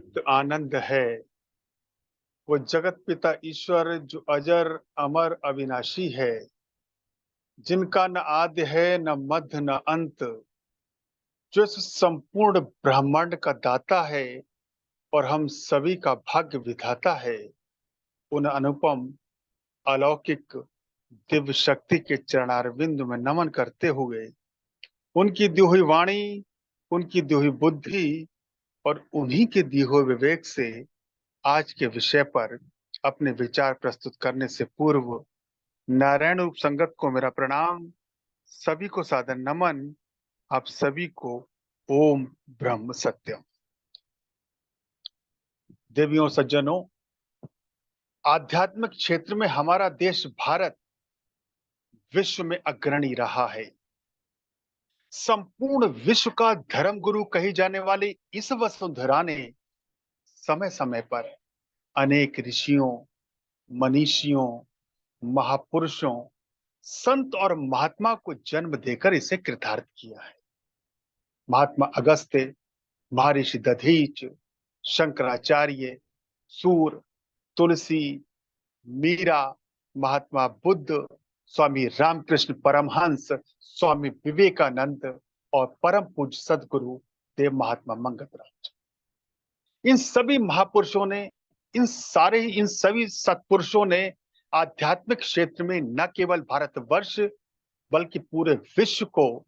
नित्य आनंद है। वो जगत पिता ईश्वर जो अजर अमर अविनाशी है, जिनका न आदि है न मध्य न अंत, जो इस संपूर्ण ब्रह्मांड का दाता है और हम सभी का भाग्य विधाता है। उन अनुपम अलौकिक दिव्य शक्ति के चरणारविंद में नमन करते हुए, उनकी दी हुई वाणी, उनकी दी हुई बुद्धि और उन्हीं के दिए हुए विवेक से आज के विषय पर अपने विचार प्रस्तुत करने से पूर्व नारायण रूप संगत को मेरा प्रणाम। सभी को सादर नमन। आप सभी को ओम ब्रह्म सत्यम। देवियों सज्जनों, आध्यात्मिक क्षेत्र में हमारा देश भारत विश्व में अग्रणी रहा है। संपूर्ण विश्व का धर्म गुरु कही जाने वाली इस वसुंधरा ने समय समय पर अनेक ऋषियों, मनीषियों, महापुरुषों, संत और महात्मा को जन्म देकर इसे कृतार्थ किया है। महात्मा अगस्त्य, महर्षि दधीच, शंकराचार्य, सूर, तुलसी, मीरा, महात्मा बुद्ध, स्वामी रामकृष्ण परमहंस, स्वामी विवेकानंद और परम पूज्य सदगुरु देव महात्मा मंगतराज। इन सभी महापुरुषों ने, इन सभी सत्पुरुषों ने आध्यात्मिक क्षेत्र में न केवल भारतवर्ष बल्कि पूरे विश्व को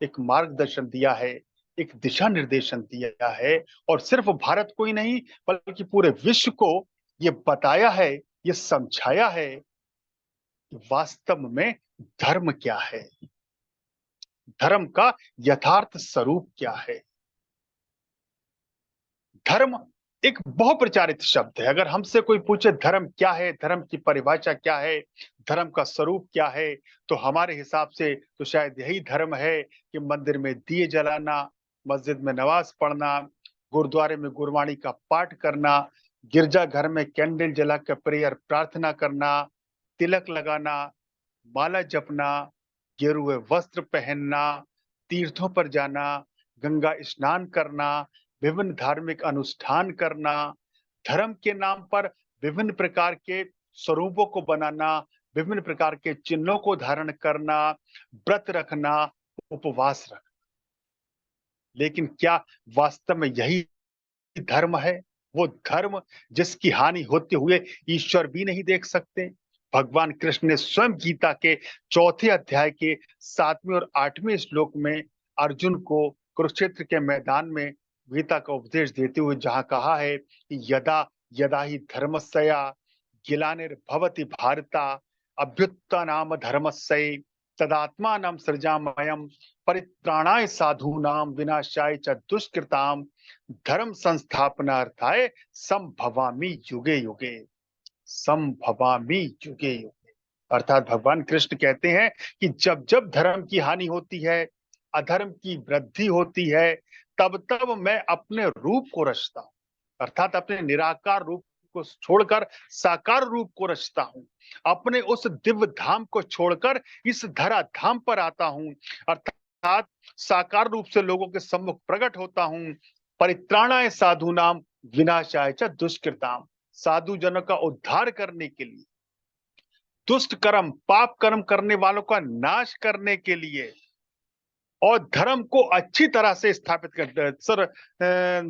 एक मार्गदर्शन दिया है, एक दिशा निर्देशन दिया है। और सिर्फ भारत को ही नहीं बल्कि पूरे विश्व को ये बताया है, ये समझाया है कि वास्तव में धर्म क्या है, धर्म का यथार्थ स्वरूप क्या है। धर्म एक बहुप्रचारित शब्द है। अगर हमसे कोई पूछे धर्म क्या है, धर्म की परिभाषा क्या है, धर्म का स्वरूप क्या है, तो हमारे हिसाब से तो शायद यही धर्म है कि मंदिर में दिए जलाना, मस्जिद में नमाज पढ़ना, गुरुद्वारे में गुरबाणी का पाठ करना, गिरजाघर में कैंडल जलाकर प्रेयर प्रार्थना करना, तिलक लगाना, माला जपना, गेरुए वस्त्र पहनना, तीर्थों पर जाना, गंगा स्नान करना, विभिन्न धार्मिक अनुष्ठान करना, धर्म के नाम पर विभिन्न प्रकार के स्वरूपों को बनाना, विभिन्न प्रकार के चिन्हों को धारण करना, व्रत रखना, उपवास रखना। लेकिन क्या वास्तव में यही धर्म है? वो धर्म जिसकी हानि होते हुए ईश्वर भी नहीं देख सकते। भगवान कृष्ण ने स्वयं गीता के चौथे अध्याय के 7वें और 8वें श्लोक में अर्जुन को कुरुक्षेत्र के मैदान में गीता का उपदेश देते हुए जहां कहा है कि यदा यदा ही धर्मस्या ग्लानिर्भवति भारता अभ्युत्थानाम धर्मस्य तदात्मानं सृजाम्यहं परित्राणाय साधूनां विनाशाय च दुष्कृतां धर्म संस्थापनार्थाय संभवामि युगे युगे। संभवामि युगे युगे अर्थात भगवान कृष्ण कहते हैं कि जब जब धर्म की हानि होती है, अधर्म की वृद्धि होती है, तब तब मैं अपने रूप को रचता हूं, अर्थात अपने निराकार रूप को छोड़कर साकार रूप को रचता हूं, अपने उस दिव्य धाम को छोड़कर इस धरा धाम पर आता हूं, अर्थात साकार रूप से लोगों के सम्मुख प्रकट होता हूं। परित्राणाय साधूनाम विनाशाय च दुष्कृताम, साधु जनों का उद्धार करने के लिए, दुष्ट कर्म पाप कर्म करने वालों का नाश करने के लिए और धर्म को अच्छी तरह से स्थापित कर सर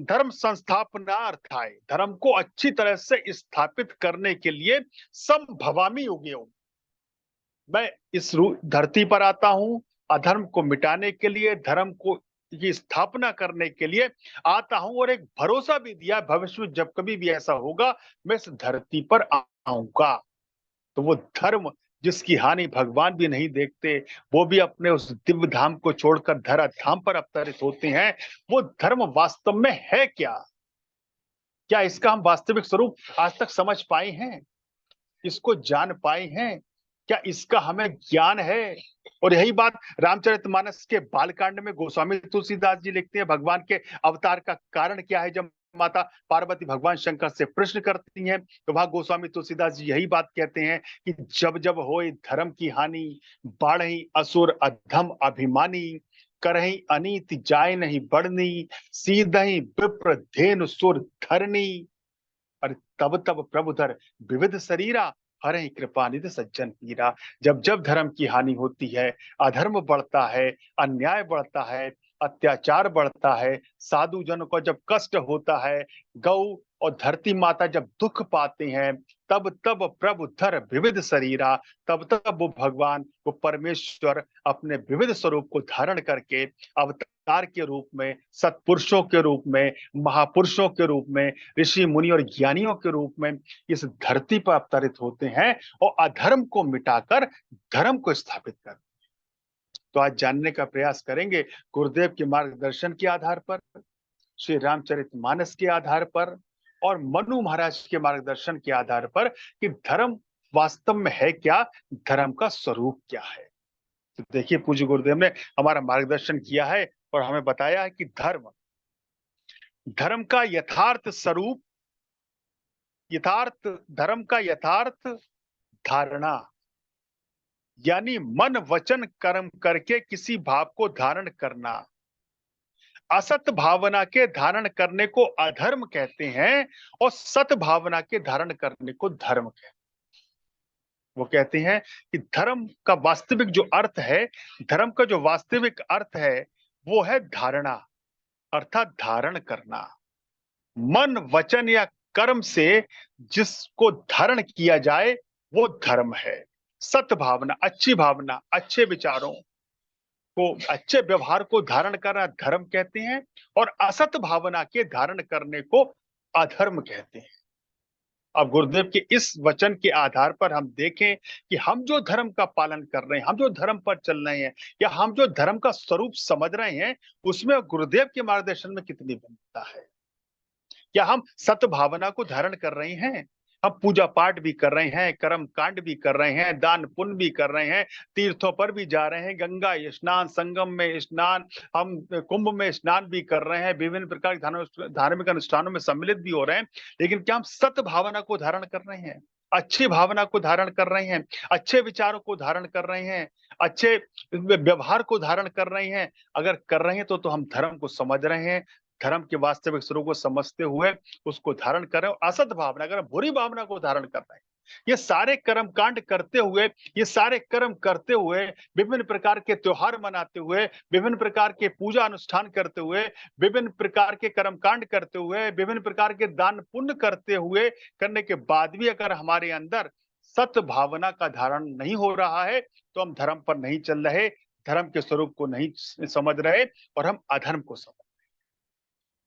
धर्म संस्थापनार्थाय, धर्म को अच्छी तरह से स्थापित करने के लिए संभवामि युगे युगे मैं इस धरती पर आता हूं, अधर्म को मिटाने के लिए, धर्म को की स्थापना करने के लिए आता हूं और एक भरोसा भी दिया, भविष्य में जब कभी भी ऐसा होगा मैं इस धरती पर आऊंगा। तो वो धर्म जिसकी हानि भगवान भी नहीं देखते, वो भी अपने उस दिव्य धाम को छोड़कर धरा धाम पर अवतरित होते हैं। वो धर्म वास्तव में है क्या? क्या इसका हम वास्तविक स्वरूप आज तक समझ पाए हैं? इसको जान पाए हैं? क्या इसका हमें ज्ञान है? और यही बात रामचरितमानस के बालकांड में गोस्वामी तुलसीदास जी लिखते हैं। भगवान के अवतार का कारण क्या है? जब माता पार्वती भगवान शंकर से प्रश्न करती हैं तो वहां गोस्वामी तुलसीदास जी यही बात कहते हैं कि जब जब होए धर्म की हानि, बाढ़ई असुर अधम अभिमानी, करहीं अनीति जाय नहीं बढ़नी, सीधहि विप्र धेनु सुर धरनी। और तब तब प्रभुधर विविध शरीरा, हरे कृपा निधि सज्जन पीरा। जब जब धर्म की हानि होती है, अधर्म बढ़ता है, अन्याय बढ़ता है, अत्याचार बढ़ता है, साधु जन को जब कष्ट होता है, गौ और धरती माता जब दुख पाते हैं, तब तब प्रभु धर विविध शरीरा। तब तब वो भगवान, वो परमेश्वर अपने विविध स्वरूप को धारण करके अवतार के रूप में, सत्पुरुषों के रूप में, महापुरुषों के रूप में, ऋषि मुनि और ज्ञानियों के रूप में इस धरती पर अवतरित होते हैं और अधर्म को मिटाकर धर्म को स्थापित करते हैं। तो आज जानने का प्रयास करेंगे गुरुदेव के मार्गदर्शन के आधार पर, श्री रामचरितमानस के आधार पर और मनु महाराज के मार्गदर्शन के आधार पर कि धर्म वास्तव में है क्या, धर्म का स्वरूप क्या है। तो देखिए, पूज्य गुरुदेव ने हमारा मार्गदर्शन किया है और हमें बताया है कि धर्म का यथार्थ स्वरूप, धर्म का यथार्थ धारणा, यानी मन वचन कर्म करके किसी भाव को धारण करना। असत भावना के धारण करने को अधर्म कहते हैं और सत भावना के धारण करने को धर्म कहते हैं। वो कहते हैं कि धर्म का वास्तविक जो अर्थ है, धर्म का जो वास्तविक अर्थ है वो है धारणा, अर्थात धारण करना। मन वचन या कर्म से जिसको धारण किया जाए वो धर्म है। सत भावना, अच्छे विचारों को, अच्छे व्यवहार को धारण करना धर्म कहते हैं और असत भावना के धारण करने को अधर्म कहते हैं। अब गुरुदेव के इस वचन के आधार पर हम देखें कि हम जो धर्म का पालन कर रहे हैं, हम जो धर्म पर चल रहे हैं या हम जो धर्म का स्वरूप समझ रहे हैं, उसमें गुरुदेव के मार्गदर्शन में कितनी भिन्नता है। क्या हम सत भावना को धारण कर रहे हैं? हम पूजा पाठ भी कर रहे हैं, कर्म कांड भी कर रहे हैं, दान पुण्य भी कर रहे हैं, तीर्थों पर भी जा रहे हैं, गंगा स्नान, संगम में स्नान, हम कुंभ में स्नान भी कर रहे हैं, विभिन्न प्रकार के धार्मिक अनुष्ठानों में सम्मिलित भी हो रहे हैं। लेकिन क्या हम सत भावना को धारण कर रहे हैं? अच्छी भावना को धारण कर रहे हैं, अच्छे विचारों को धारण कर रहे हैं, अच्छे व्यवहार को धारण कर रहे हैं? अगर कर रहे हैं तो हम धर्म को समझ रहे हैं, धर्म के वास्तविक स्वरूप को समझते हुए उसको धारण कर रहे हैं। असत भावना, अगर बुरी भावना को धारण कर रहे हैं, ये सारे कर्म कांड करते हुए, ये सारे कर्म करते हुए, विभिन्न प्रकार के त्योहार मनाते हुए, विभिन्न प्रकार के पूजा अनुष्ठान करते हुए, विभिन्न प्रकार के कर्म कांड करते हुए, विभिन्न प्रकार के दान पुण्य करते हुए, करने के बाद भी अगर हमारे अंदर सत भावना का धारण नहीं हो रहा है तो हम धर्म पर नहीं चल रहे, धर्म के स्वरूप को नहीं समझ रहे और हम अधर्म को समझ।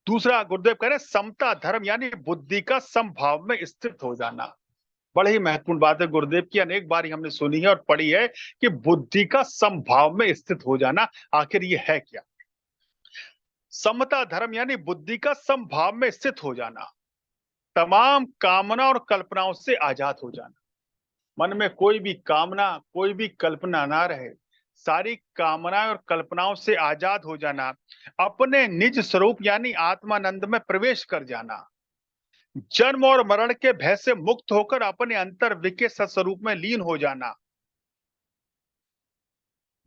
दूसरा गुरुदेव कह रहे हैं समता धर्म, यानी बुद्धि का समभाव में स्थित हो जाना। बड़ी ही महत्वपूर्ण बात है, गुरुदेव की अनेक बार हमने सुनी है और पढ़ी है कि बुद्धि का समभाव में स्थित हो जाना, आखिर ये है क्या? समता धर्म यानी बुद्धि का समभाव में स्थित हो जाना, तमाम कामना और कल्पनाओं से आजाद हो जाना। मन में कोई भी कामना, कोई भी कल्पना ना रहे, सारी कामनाएं और कल्पनाओं से आजाद हो जाना, अपने निज स्वरूप यानी आत्मानंद में प्रवेश कर जाना, जन्म और मरण के भय से मुक्त होकर अपने अंतर्विक के सत्स्वरूप में लीन हो जाना,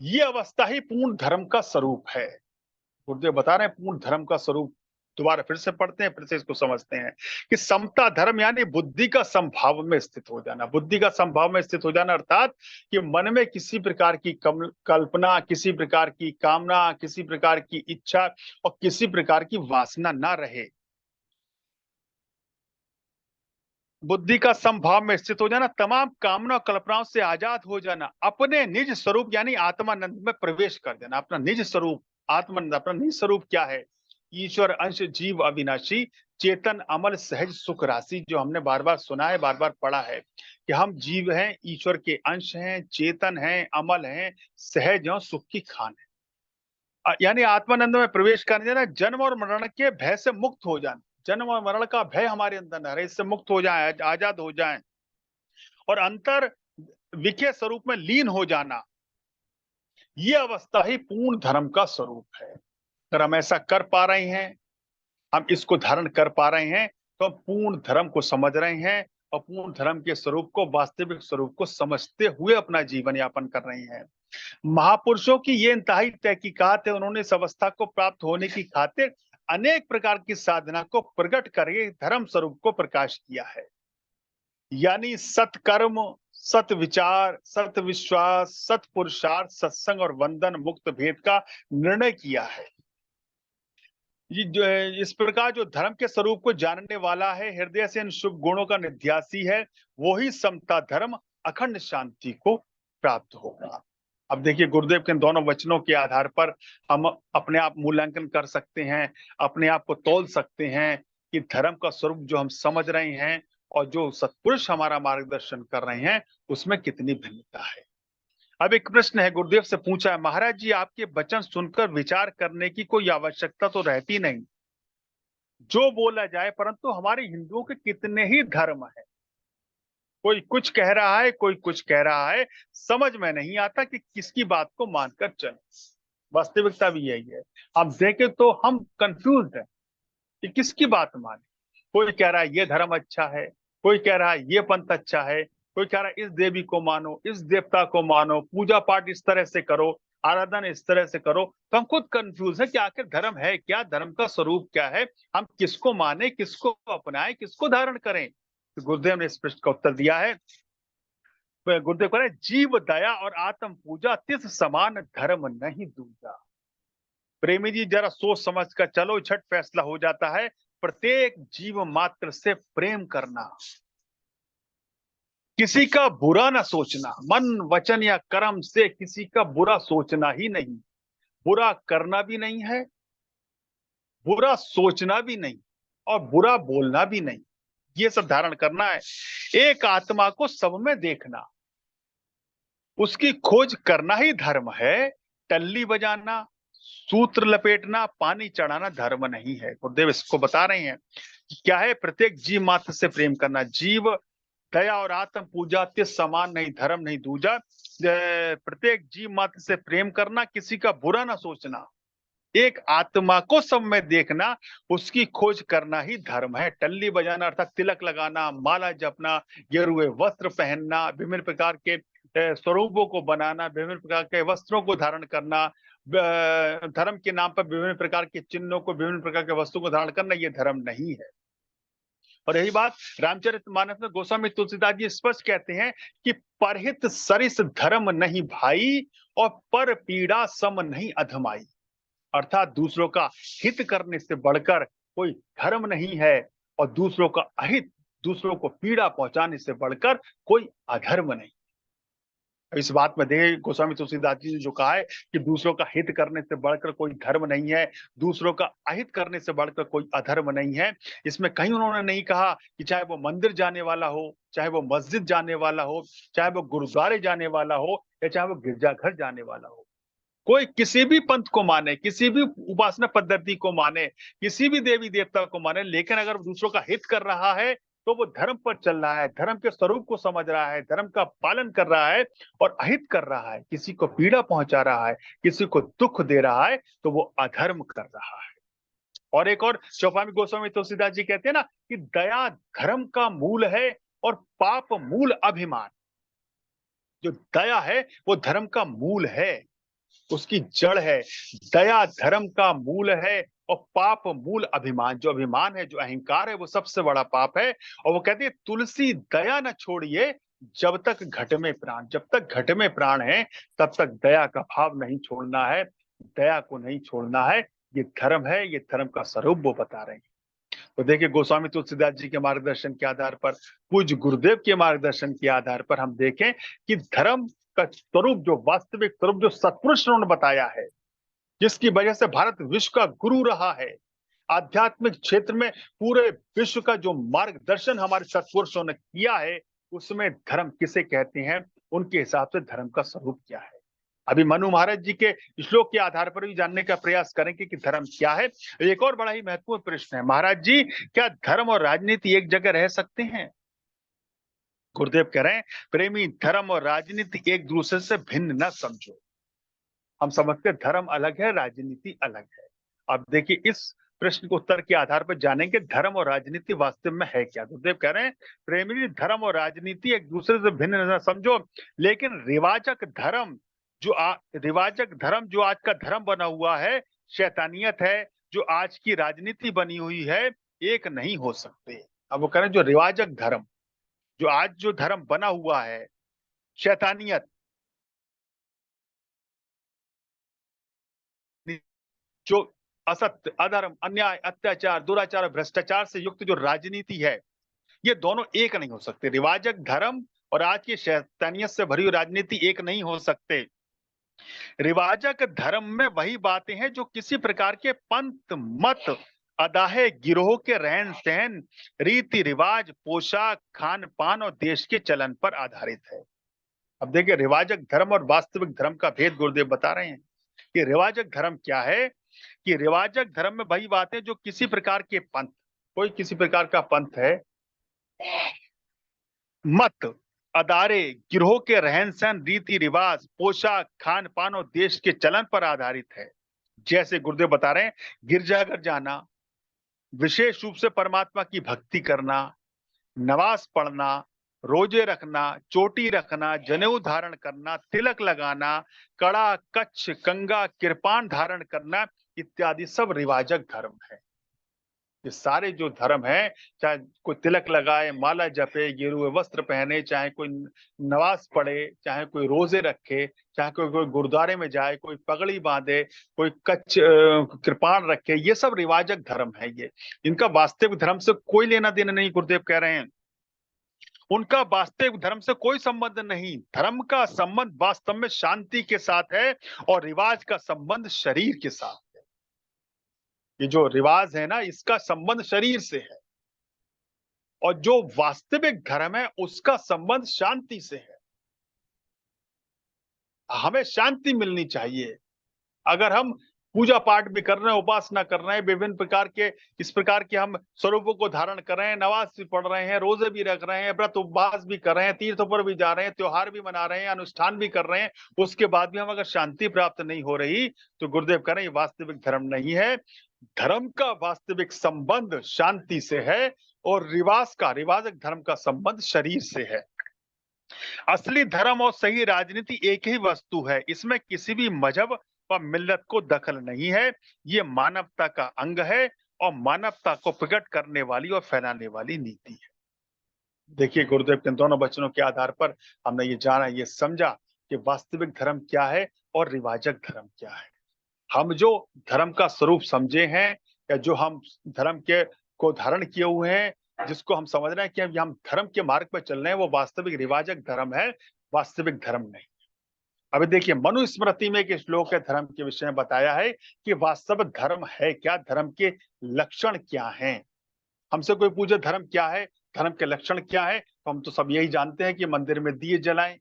ये अवस्था ही पूर्ण धर्म का स्वरूप है। गुरुदेव बता रहे हैं पूर्ण धर्म का स्वरूप। दोबारा फिर से पढ़ते हैं, फिर से इसको समझते हैं कि समता धर्म यानी बुद्धि का समभाव में स्थित हो जाना। बुद्धि का समभाव में स्थित हो जाना अर्थात कि मन में किसी प्रकार की कल्पना, किसी प्रकार की कामना, किसी प्रकार की इच्छा और किसी प्रकार की वासना ना रहे। बुद्धि का समभाव में स्थित हो जाना, तमाम कामना और कल्पनाओं से आजाद हो जाना, अपने निज स्वरूप यानी आत्मानंद में प्रवेश कर जाना। अपना निज स्वरूप आत्मानंद, अपना निज स्वरूप क्या है? ईश्वर अंश जीव अविनाशी, चेतन अमल सहज सुख राशि। जो हमने बार बार सुना है, बार बार पढ़ा है कि हम जीव हैं, ईश्वर के अंश हैं, चेतन हैं, अमल हैं, सहज और सुख की खान है। यानी आत्मानंद में प्रवेश कर जाना, जन्म और मरण के भय से मुक्त हो जाना। जन्म और मरण का भय हमारे अंदर न रहे, इससे मुक्त हो जाए, आजाद हो जाएं और अंतर विखे स्वरूप में लीन हो जाना, ये अवस्था ही पूर्ण धर्म का स्वरूप है। अगर हम ऐसा कर पा रहे हैं, हम इसको धारण कर पा रहे हैं, तो हम पूर्ण धर्म को समझ रहे हैं और पूर्ण धर्म के स्वरूप को, वास्तविक स्वरूप को समझते हुए अपना जीवन यापन कर रहे हैं। महापुरुषों की ये इंतहाई तहकीकात है, उन्होंने इस अवस्था को प्राप्त होने की खातिर अनेक प्रकार की साधना को प्रकट करके धर्म स्वरूप को प्रकाश किया है। यानी सत्कर्म, सत विचार, सत विश्वास, सत पुरुषार्थ, सत्संग और वंदन मुक्त भेद का निर्णय किया है। ये जो है, इस प्रकार जो धर्म के स्वरूप को जानने वाला है, हृदय से इन शुभ गुणों का निध्यासी है, वो ही समता धर्म अखंड शांति को प्राप्त होगा। अब देखिए, गुरुदेव के इन दोनों वचनों के आधार पर हम अपने आप मूल्यांकन कर सकते हैं, अपने आप को तौल सकते हैं कि धर्म का स्वरूप जो हम समझ रहे हैं और जो सत्पुरुष हमारा मार्गदर्शन कर रहे हैं, उसमें कितनी भिन्नता है। अब एक प्रश्न है, गुरुदेव से पूछा है, महाराज जी आपके वचन सुनकर विचार करने की कोई आवश्यकता तो रहती नहीं, जो बोला जाए, परंतु हमारे हिंदुओं के कितने ही धर्म है, कोई कुछ कह रहा है, कोई कुछ कह रहा है, समझ में नहीं आता कि किसकी बात को मानकर चले। वास्तविकता भी यही है, हम देखें तो हम कंफ्यूज हैं कि किसकी बात माने। कोई कह रहा है ये धर्म अच्छा है, कोई कह रहा है ये पंथ अच्छा है, कोई कह रहा है इस देवी को मानो, इस देवता को मानो, पूजा पाठ इस तरह से करो, आराधना इस तरह से करो। तो हम खुद कंफ्यूज है कि आखिर धर्म है क्या, धर्म का स्वरूप क्या है, हम किसको माने, किसको अपनाएं, किसको धारण करें। तो गुरुदेव ने इस प्रश्न का उत्तर दिया है। गुरुदेव कह रहे हैं, जीव दया और आत्म पूजा तिस समान धर्म नहीं दूजा। प्रेमी जी जरा सोच समझ कर चलो, झट फैसला हो जाता है। प्रत्येक जीव मात्र से प्रेम करना, किसी का बुरा ना सोचना, मन वचन या कर्म से किसी का बुरा सोचना ही नहीं, बुरा करना भी नहीं है, बुरा सोचना भी नहीं और बुरा बोलना भी नहीं, ये सब धारण करना है। एक आत्मा को सब में देखना, उसकी खोज करना ही धर्म है। टल्ली बजाना, सूत्र लपेटना, पानी चढ़ाना धर्म नहीं है। गुरुदेव इसको बता रहे हैं कि क्या है, प्रत्येक जीव मात्र से प्रेम करना, जीव दया और आत्म पूजा तिस समान नहीं धर्म नहीं दूजा। प्रत्येक जीव मात्र से प्रेम करना, किसी का बुरा ना सोचना, एक आत्मा को सब में देखना, उसकी खोज करना ही धर्म है। टल्ली बजाना अर्थात तिलक लगाना, माला जपना, गेरुए वस्त्र पहनना, विभिन्न प्रकार के स्वरूपों को बनाना, विभिन्न प्रकार के वस्त्रों को धारण करना, धर्म के नाम पर विभिन्न प्रकार के चिन्हों को, विभिन्न प्रकार के वस्तुओं को धारण करना, ये धर्म नहीं है। और यही बात रामचरितमानस में गोस्वामी तुलसीदास जी स्पष्ट कहते हैं कि परहित सरिस धर्म नहीं भाई और पर पीड़ा सम नहीं अधमाई। अर्थात दूसरों का हित करने से बढ़कर कोई धर्म नहीं है और दूसरों का अहित, दूसरों को पीड़ा पहुंचाने से बढ़कर कोई अधर्म नहीं। इस बात में देखे गोस्वामी तुलसीदास जी ने जो कहा है कि दूसरों का हित करने से बढ़कर कोई धर्म नहीं है, दूसरों का अहित करने से बढ़कर कोई अधर्म नहीं है। इसमें कहीं उन्होंने नहीं कहा कि चाहे वो मंदिर जाने वाला हो, चाहे वो मस्जिद जाने वाला हो, चाहे वो गुरुद्वारे जाने वाला हो या चाहे वो गिरजाघर जाने वाला हो, कोई किसी भी पंथ को माने, किसी भी उपासना पद्धति को माने, किसी भी देवी देवता को माने, लेकिन अगर दूसरों का हित कर रहा है तो वो धर्म पर चल रहा है, धर्म के स्वरूप को समझ रहा है, धर्म का पालन कर रहा है और अहित कर रहा है, किसी को पीड़ा पहुंचा रहा है, किसी को दुख दे रहा है, तो वो अधर्म कर रहा है। और एक और चौपामी गोस्वामी तुलसीदास जी कहते हैं ना कि दया धर्म का मूल है और पाप मूल अभिमान। जो दया है वो धर्म का मूल है, उसकी जड़ है। दया धर्म का मूल है और पाप मूल अभिमान। जो अभिमान है, जो अहंकार है, वो सबसे बड़ा पाप है। और वो कहती है, तुलसी दया न छोड़िए जब तक घट में प्राण। जब तक घट में प्राण है तब तक दया का भाव नहीं छोड़ना है, दया को नहीं छोड़ना है। ये धर्म है, ये धर्म का स्वरूप वो बता रहे हैं। तो देखिए, गोस्वामी तुलसीदास जी के मार्गदर्शन के आधार पर, पूज्य गुरुदेव के मार्गदर्शन के आधार पर हम देखें कि धर्म का स्वरूप, जो वास्तविक स्वरूप, जो सत्पुरुष ने बताया है, जिसकी वजह से भारत विश्व का गुरु रहा है, आध्यात्मिक क्षेत्र में पूरे विश्व का जो मार्गदर्शन हमारे सत्पुरुषों ने किया है, उसमें धर्म किसे कहते हैं, उनके हिसाब से धर्म का स्वरूप क्या है। अभी मनु महाराज जी के श्लोक के आधार पर भी जानने का प्रयास करेंगे कि धर्म क्या है। एक और बड़ा ही महत्वपूर्ण प्रश्न है, महाराज जी क्या धर्म और राजनीति एक जगह रह सकते हैं? गुरुदेव कह रहे हैं, प्रेमी, धर्म और राजनीति एक दूसरे से भिन्न न समझो। हम समझते धर्म अलग है, राजनीति अलग है। अब देखिए, इस प्रश्न के उत्तर के आधार पर जानेंगे धर्म और राजनीति वास्तव में है क्या। गुरुदेव कह रहे हैं, प्रेमी, धर्म और राजनीति एक दूसरे से भिन्न न समझो, लेकिन रिवाजक धर्म जो रिवाजक धर्म जो आज का धर्म बना हुआ है, शैतानियत है, जो आज की राजनीति बनी हुई है, एक नहीं हो सकते। अब वो कह रहे हैं जो रिवाजक धर्म, जो आज जो धर्म बना हुआ है, शैतानियत, जो असत्य, अधर्म, अन्याय, अत्याचार, दुराचार और भ्रष्टाचार से युक्त जो राजनीति है, ये दोनों एक नहीं हो सकते। रिवाजक धर्म और आज की शैतानियत से भरी हुई राजनीति एक नहीं हो सकते। रिवाजक धर्म में वही बातें हैं जो किसी प्रकार के पंथ, मत, अदाहे, गिरोह के रहन सहन, रीति रिवाज, पोशाक, खान पान और देश के चलन पर आधारित है। अब देखिए, रिवाजक धर्म और वास्तविक धर्म का भेद गुरुदेव बता रहे हैं कि रिवाजक धर्म क्या है, कि रिवाजक धर्म में वही बातें जो किसी प्रकार के पंथ, कोई किसी प्रकार का पंथ है, मत, अदारे, गिरोह के रहन सहन, रीति रिवाज, पोशाक, खान पान और देश के चलन पर आधारित है। जैसे गुरुदेव बता रहे हैं, गिरजाघर जाना, विशेष रूप से परमात्मा की भक्ति करना, नमाज पढ़ना, रोजे रखना, चोटी रखना, जनेऊ धारण करना, तिलक लगाना, कड़ा, कच्छ, कंगा, किरपान धारण करना इत्यादि सब रिवाजक धर्म है। ये सारे जो धर्म है, चाहे कोई तिलक लगाए, माला जपे, गेरुए वस्त्र पहने, चाहे कोई नमाज पढ़े, चाहे कोई रोजे रखे, चाहे कोई गुरुद्वारे में जाए, कोई पगड़ी बांधे, कोई कच्छ कृपाण रखे, ये सब रिवाजक धर्म है। ये इनका वास्तविक धर्म से कोई लेना देना नहीं, गुरुदेव कह रहे हैं। उनका वास्तविक धर्म से कोई संबंध नहीं। धर्म का संबंध वास्तव में शांति के साथ है और रिवाज का संबंध शरीर के साथ है। ये जो रिवाज है ना, इसका संबंध शरीर से है, और जो वास्तविक धर्म है उसका संबंध शांति से है। हमें शांति मिलनी चाहिए। अगर हम पूजा पाठ भी कर रहे हैं, उपासना कर रहे हैं, विभिन्न प्रकार के इस प्रकार के हम स्वरूपों को धारण कर रहे हैं, नमाज भी पढ़ रहे हैं, रोजे भी रख रहे हैं, व्रत उपवास भी कर रहे हैं, तीर्थों पर भी जा रहे हैं, त्योहार भी मना रहे हैं, अनुष्ठान भी कर रहे हैं, उसके बाद भी हम अगर शांति प्राप्त नहीं हो रही, तो गुरुदेव कह रहे हैं ये वास्तविक धर्म नहीं है। धर्म का वास्तविक संबंध शांति से है और रिवाजक धर्म का संबंध शरीर से है। असली धर्म और सही राजनीति एक ही वस्तु है। इसमें किसी भी मजहब व मिल्लत को दखल नहीं है। ये मानवता का अंग है और मानवता को प्रकट करने वाली और फैलाने वाली नीति है। देखिए, गुरुदेव के दोनों वचनों के आधार पर हमने ये जाना, ये समझा कि वास्तविक धर्म क्या है और रिवाजक धर्म क्या है। हम जो धर्म का स्वरूप समझे हैं, या जो हम धर्म के को धारण किए हुए हैं, जिसको हम समझ रहे हैं कि हम धर्म के मार्ग पर चल रहे हैं, वो वास्तविक रिवाजक धर्म है, वास्तविक धर्म नहीं। अभी देखिए, मनुस्मृति में एक श्लोक है, धर्म के विषय में बताया है कि वास्तविक धर्म है क्या, धर्म के लक्षण क्या हैं। हमसे कोई पूछे धर्म क्या है, धर्म के लक्षण क्या है, तो हम तो सब यही जानते हैं कि मंदिर में दिए जलाएं,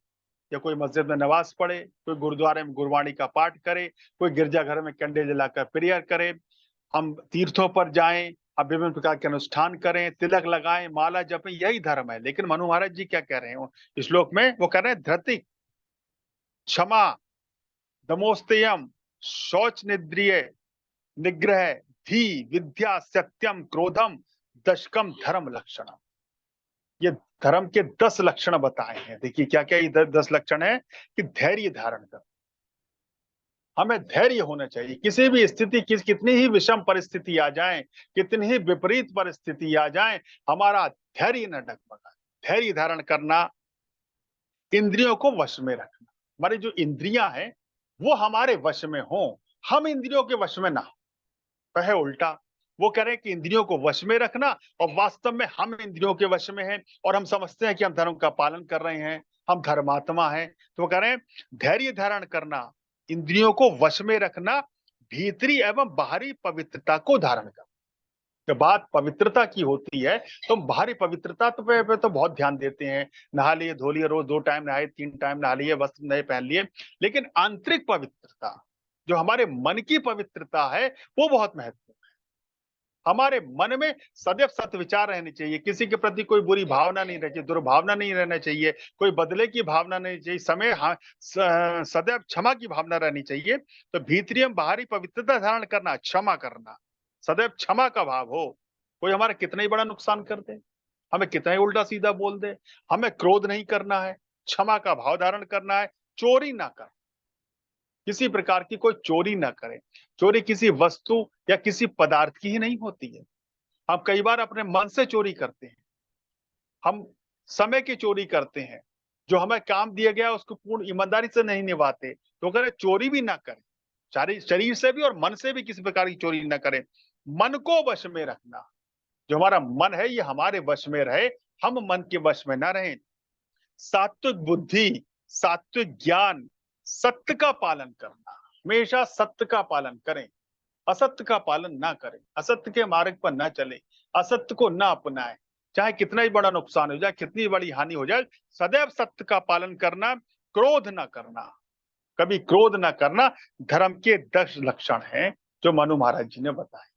या कोई मस्जिद में नमाज पढ़े, कोई गुरुद्वारे में गुरबाणी का पाठ करे, कोई गिरजाघर में कैंडल जलाकर प्रेयर करे, हम तीर्थों पर जाएं, हम विभिन्न प्रकार के अनुष्ठान करें, तिलक लगाएं, माला जपें, यही धर्म है। लेकिन मनु महाराज जी क्या कह रहे हैं इस श्लोक में? वो कह रहे हैं धृति, क्षमा, दमोस्तेयम, शौच निद्रिय, निग्रह, धी, विद्या, सत्यम, क्रोधम, दशकम धर्म लक्षणम। ये धर्म के 10 लक्षण बताए हैं। देखिए क्या क्या ये 10 लक्षण है कि धैर्य धारण कर, हमें धैर्य होना चाहिए। किसी भी स्थिति, कितनी ही विषम परिस्थिति आ जाए, कितनी ही विपरीत परिस्थिति आ जाए, हमारा धैर्य न डगमगाए। धैर्य धारण करना, इंद्रियों को वश में रखना, हमारी जो इंद्रियां हैं वो हमारे वश में हो, हम इंद्रियों के वश में ना हो। तो है उल्टा, वो कह रहे हैं कि इंद्रियों को वश में रखना, और वास्तव में हम इंद्रियों के वश में हैं और हम समझते हैं कि हम धर्म का पालन कर रहे हैं, हम धर्मात्मा हैं। तो वो कह रहे हैं धैर्य धारण करना, इंद्रियों को वश में रखना, भीतरी एवं बाहरी पवित्रता को धारण करना। जब बात पवित्रता की होती है तो हम बाहरी पवित्रता पे तो बहुत ध्यान देते हैं, नहा लिए, धो लिए, रोज 2 टाइम नहाए, 3 टाइम नहा लिए, वस्त्र नए पहन लिए, लेकिन आंतरिक पवित्रता, जो हमारे मन की पवित्रता है, वो बहुत महत्वपूर्ण है। हमारे मन में सदैव सत्य विचार रहने चाहिए, किसी के प्रति कोई बुरी भावना नहीं रहनी चाहिए, दुर्भावना नहीं रहना चाहिए, कोई बदले की भावना नहीं चाहिए, समय सदैव क्षमा की भावना रहनी चाहिए। तो भीतरी एवं बाहरी पवित्रता धारण करना, क्षमा करना, सदैव क्षमा का भाव हो। कोई हमारा कितना ही बड़ा नुकसान कर दे, हमें कितना ही उल्टा सीधा बोल दे, हमें क्रोध नहीं करना है, क्षमा का भाव धारण करना है, चोरी ना कर, किसी प्रकार की कोई चोरी ना करें। चोरी किसी वस्तु या किसी पदार्थ की ही नहीं होती है। हम कई बार अपने मन से चोरी करते हैं, हम समय की चोरी करते हैं, जो हमें काम दिया गया है उसको पूर्ण ईमानदारी से नहीं निभाते। तो अगर चोरी भी ना करें, शरीर से भी और मन से भी किसी प्रकार की चोरी ना करें। मन को वश में रखना, जो हमारा मन है ये हमारे वश में रहे, हम मन के वश में ना रहें। सात्विक बुद्धि, सात्विक ज्ञान, सत्य का पालन करना, हमेशा सत्य का पालन करें, असत्य का पालन ना करें, असत्य के मार्ग पर ना चले, असत्य को ना अपनाएं। चाहे कितना ही बड़ा नुकसान हो जाए, कितनी बड़ी हानि हो जाए, सदैव सत्य का पालन करना। क्रोध ना करना, कभी क्रोध ना करना धर्म के 10 लक्षण हैं जो मनु महाराज जी ने बताए।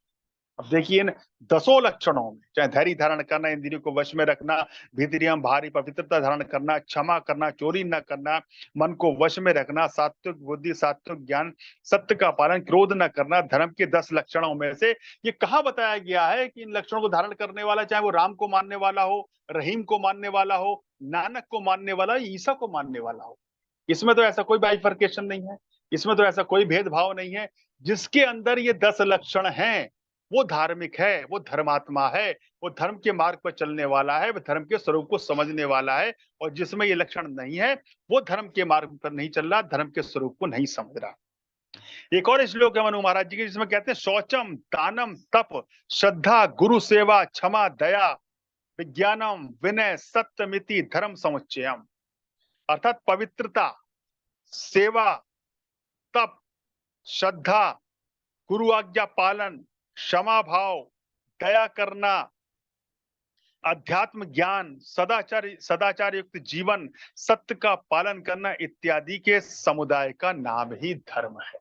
अब देखिए इन 10 लक्षणों में, चाहे धैर्य धारण करना, इंद्रियों को वश में रखना, भीतरियम भारी पवित्रता धारण करना, क्षमा करना, चोरी न करना, मन को वश में रखना, सात्विक बुद्धि, सात्विक ज्ञान, सत्य का पालन, क्रोध न करना, धर्म के 10 लक्षणों में से ये कहाँ बताया गया है कि इन लक्षणों को धारण करने वाला, चाहे वो राम को मानने वाला हो, रहीम को मानने वाला हो, नानक को मानने वाला, ईसा को मानने वाला हो। इसमें तो ऐसा कोई बाइफर्केशन नहीं है, इसमें तो ऐसा कोई भेदभाव नहीं है। जिसके अंदर ये 10 लक्षण हैं वो धार्मिक है, वो धर्मात्मा है, वो धर्म के मार्ग पर चलने वाला है, वो धर्म के स्वरूप को समझने वाला है। और जिसमें ये लक्षण नहीं है वो धर्म के मार्ग पर नहीं चल रहा, धर्म के स्वरूप को नहीं समझ रहा। एक और श्लोक है मनु महाराज जी के जिसमें कहते हैं शौचम, दानम, तप, श्रद्धा, गुरु सेवा, क्षमा, दया, विज्ञानम, विनय, सत्यमिति, धर्म समुच्चयम। अर्थात पवित्रता, सेवा, तप, श्रद्धा, गुरु आज्ञा पालन, क्षमा भाव, दया करना, अध्यात्म ज्ञान, सदाचार युक्त जीवन, सत्य का पालन करना इत्यादि के समुदाय का नाम ही धर्म है।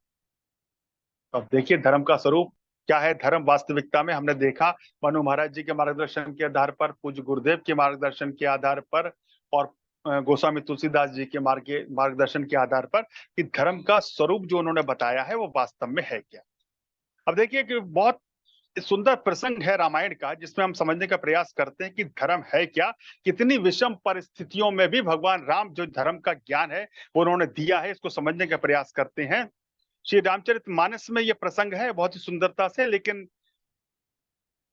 अब देखिए धर्म का स्वरूप क्या है। धर्म वास्तविकता में हमने देखा मनु महाराज जी के मार्गदर्शन के आधार पर, पूज्य गुरुदेव के मार्गदर्शन के आधार पर और गोस्वामी तुलसीदास जी के मार्गदर्शन के आधार पर कि धर्म का स्वरूप जो उन्होंने बताया है वो वास्तव में है क्या। अब देखिए कि बहुत सुंदर प्रसंग है रामायण का जिसमें हम समझने का प्रयास करते हैं कि धर्म है क्या। कितनी विषम परिस्थितियों में भी भगवान राम जो धर्म का ज्ञान है वो उन्होंने दिया है, इसको समझने का प्रयास करते हैं। श्री रामचरितमानस में ये प्रसंग है बहुत ही सुंदरता से, लेकिन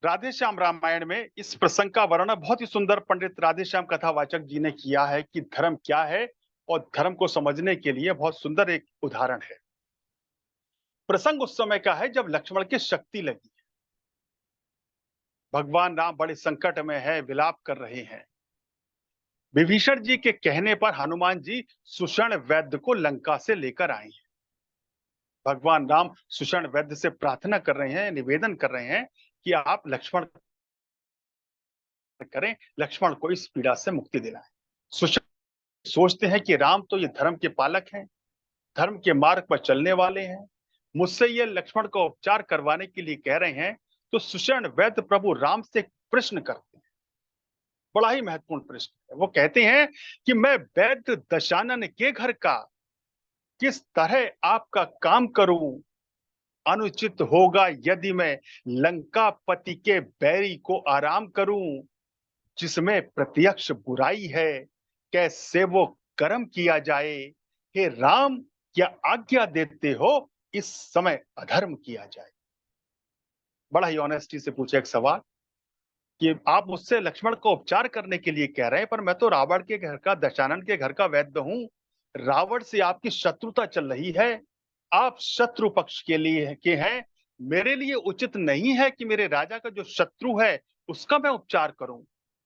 राधेश्याम रामायण में इस प्रसंग का वर्णन बहुत ही सुंदर पंडित राधेश्याम कथावाचक जी ने किया है कि धर्म क्या है, और धर्म को समझने के लिए बहुत सुंदर एक उदाहरण है। प्रसंग उस समय का है जब लक्ष्मण की शक्ति लगी, भगवान राम बड़े संकट में है, विलाप कर रहे हैं। विभीषण जी के कहने पर हनुमान जी सुषण वैद्य को लंका से लेकर आए हैं। भगवान राम सुषण वैद्य से प्रार्थना कर रहे हैं, निवेदन कर रहे हैं कि आप लक्ष्मण करें, लक्ष्मण को इस पीड़ा से मुक्ति दिलाएं। सुषण सोचते हैं कि राम तो ये धर्म के पालक हैं, धर्म के मार्ग पर चलने वाले हैं, मुझसे ये लक्ष्मण को उपचार करवाने के लिए कह रहे हैं। तो सुषण वैद्य प्रभु राम से एक प्रश्न करते हैं, बड़ा ही महत्वपूर्ण प्रश्न है। वो कहते हैं कि मैं वैद्य दशानन के घर का किस तरह आपका काम करूं, अनुचित होगा यदि मैं लंकापति के बैरी को आराम करूं, जिसमें प्रत्यक्ष बुराई है, कैसे वो कर्म किया जाए। हे राम, क्या आज्ञा देते हो इस समय अधर्म किया जाए। बड़ा ही ऑनेस्टी से पूछा एक सवाल कि आप मुझसे लक्ष्मण को उपचार करने के लिए कह रहे हैं, पर मैं तो रावण के घर का, दशानन के घर का वैद्य हूं। रावण से आपकी शत्रुता चल रही है, आप शत्रु पक्ष के लिए के हैं। मेरे लिए उचित नहीं है कि मेरे राजा का जो शत्रु है उसका मैं उपचार करूं,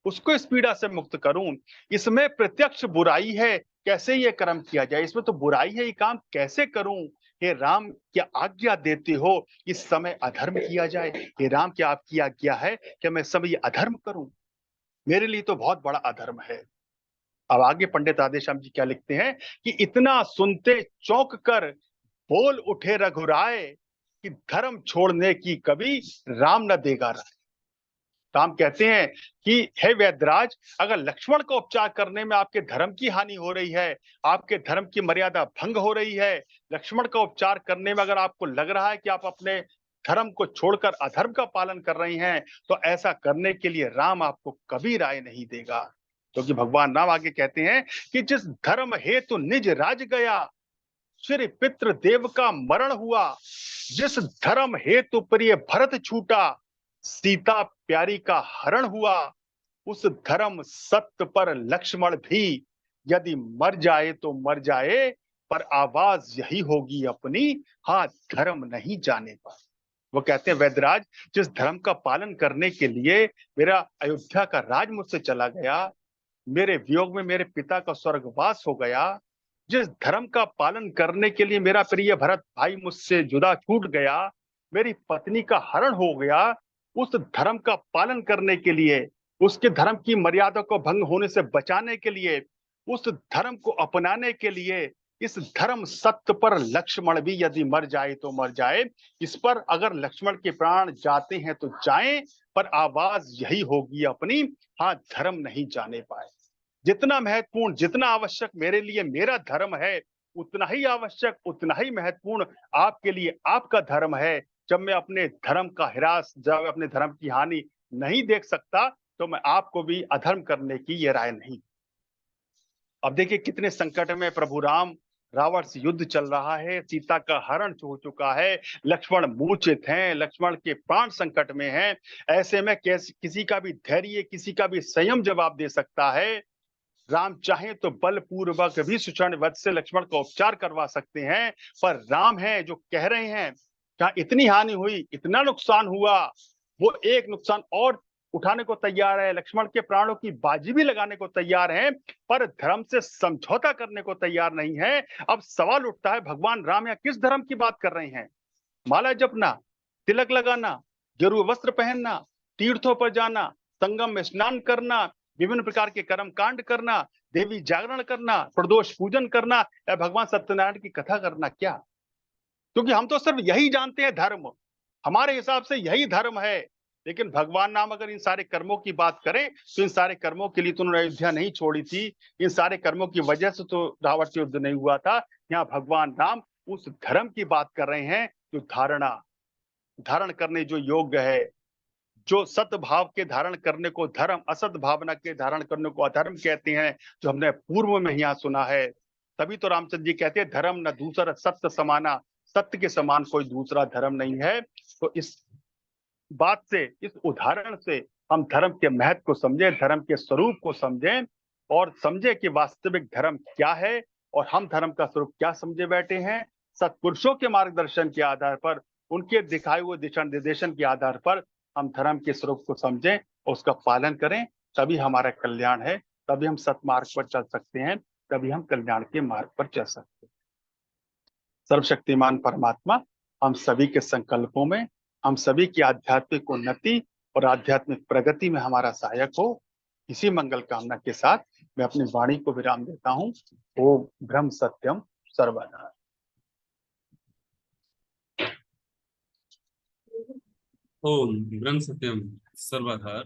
उसको इस पीड़ा से मुक्त करूं। इसमें प्रत्यक्ष बुराई है, कैसे ये कर्म किया जाए, इसमें तो बुराई है, ये काम कैसे करूं। हे राम, क्या आज्ञा देते हो इस समय अधर्म किया जाए। हे राम, क्या आपकी आज्ञा है कि मैं इस समय ये अधर्म करूं। मेरे लिए तो बहुत बड़ा अधर्म है। अब आगे पंडित राधेश्याम जी क्या लिखते हैं कि इतना सुनते चौंक कर बोल उठे रघुराय कि धर्म छोड़ने की कभी राम न देगा राय। राम कहते हैं कि हे वैद्यराज, अगर लक्ष्मण का उपचार करने में आपके धर्म की हानि हो रही है, आपके धर्म की मर्यादा भंग हो रही है, लक्ष्मण का उपचार करने में अगर आपको लग रहा है कि आप अपने धर्म को छोड़कर अधर्म का पालन कर रही हैं, तो ऐसा करने के लिए राम आपको कभी राय नहीं देगा। क्योंकि भगवान राम आगे कहते हैं कि जिस धर्म हेतु निज राज गया, श्री पितृ देव का मरण हुआ, जिस धर्म हेतु प्रिय भरत छूटा, सीता प्यारी का हरण हुआ, उस धर्म सत्य पर लक्ष्मण भी यदि मर जाए तो मर जाए, पर आवाज यही होगी अपनी, हाँ धर्म नहीं जाने पर। वो कहते हैं वैद्यराज, जिस धर्म का पालन करने के लिए मेरा अयोध्या का राज मुझसे चला गया, मेरे वियोग में मेरे पिता का स्वर्गवास हो गया, जिस धर्म का पालन करने के लिए मेरा प्रिय भरत भाई मुझसे जुदा छूट गया, मेरी पत्नी का हरण हो गया, उस धर्म का पालन करने के लिए, उसके धर्म की मर्यादा को भंग होने से बचाने के लिए, उस धर्म को अपनाने के लिए, इस धर्म सत्य पर लक्ष्मण भी यदि मर जाए तो मर जाए, इस पर अगर लक्ष्मण के प्राण जाते हैं तो जाएं, पर आवाज यही होगी अपनी, हाँ धर्म नहीं जाने पाए। जितना महत्वपूर्ण, जितना आवश्यक मेरे लिए मेरा धर्म है, उतना ही आवश्यक, उतना ही महत्वपूर्ण आपके लिए आपका धर्म है। जब मैं अपने धर्म का ह्रास, जब अपने धर्म की हानि नहीं देख सकता, तो मैं आपको भी अधर्म करने की ये राय नहीं। अब देखिए कितने संकट में प्रभु राम, रावण से युद्ध चल रहा है, सीता का हरण हो चुका है, लक्ष्मण मूर्छित हैं, लक्ष्मण के प्राण संकट में हैं। ऐसे में किसी का भी धैर्य, किसी का भी संयम जवाब दे सकता है। राम चाहें तो बलपूर्वक भी सुषण वध से लक्ष्मण का उपचार करवा सकते हैं, पर राम है जो कह रहे हैं, जहां इतनी हानि हुई, इतना नुकसान हुआ, वो एक नुकसान और उठाने को तैयार है, लक्ष्मण के प्राणों की बाजी भी लगाने को तैयार है, पर धर्म से समझौता करने को तैयार नहीं है। अब सवाल उठता है, भगवान राम यहाँ किस धर्म की बात कर रहे हैं? माला जपना, तिलक लगाना, गेरुआ वस्त्र पहनना, तीर्थों पर जाना, संगम में स्नान करना, विभिन्न प्रकार के कर्म कांड करना, देवी जागरण करना, प्रदोष पूजन करना, या भगवान सत्यनारायण की कथा करना, क्या? क्योंकि हम तो सिर्फ यही जानते हैं धर्म, हमारे हिसाब से यही धर्म है। लेकिन भगवान नाम अगर इन सारे कर्मों की बात करें, तो इन सारे कर्मों के लिए तो उन्होंने अयोध्या नहीं छोड़ी थी, इन सारे कर्मों की वजह से तो रावण से युद्ध नहीं हुआ था। यहाँ भगवान राम उस धर्म की बात कर रहे हैं जो धारण करने जो योग्य है, जो सत भाव के धारण करने को धर्म, असत भावना के धारण करने को अधर्म कहते हैं, जो हमने पूर्व में यहाँ सुना है। तभी तो रामचंद्र जी कहते हैं, धर्म न दूसरा सत्य समाना, सत्य के समान कोई दूसरा धर्म नहीं है। तो इस बात से, इस उदाहरण से हम धर्म के महत्व को समझें, धर्म के स्वरूप को समझें, और समझे कि वास्तविक धर्म क्या है और हम धर्म का स्वरूप क्या समझे बैठे हैं। सत्पुरुषों के मार्गदर्शन के आधार पर, उनके दिखाए हुए दिशा निर्देशन के आधार पर हम धर्म के स्वरूप को समझें और उसका पालन करें, तभी हमारा कल्याण है, तभी हम सतमार्ग पर चल सकते हैं, तभी हम कल्याण के मार्ग पर चल सकते हैं। सर्वशक्तिमान परमात्मा हम सभी के संकल्पों में, हम सभी की आध्यात्मिक उन्नति और आध्यात्मिक प्रगति में हमारा सहायक हो। इसी मंगल कामना के साथ मैं अपनी वाणी को विराम देता हूँ। ओम ब्रह्म सत्यम सर्वदा। ओम ब्रह्म सत्यम सर्वधा।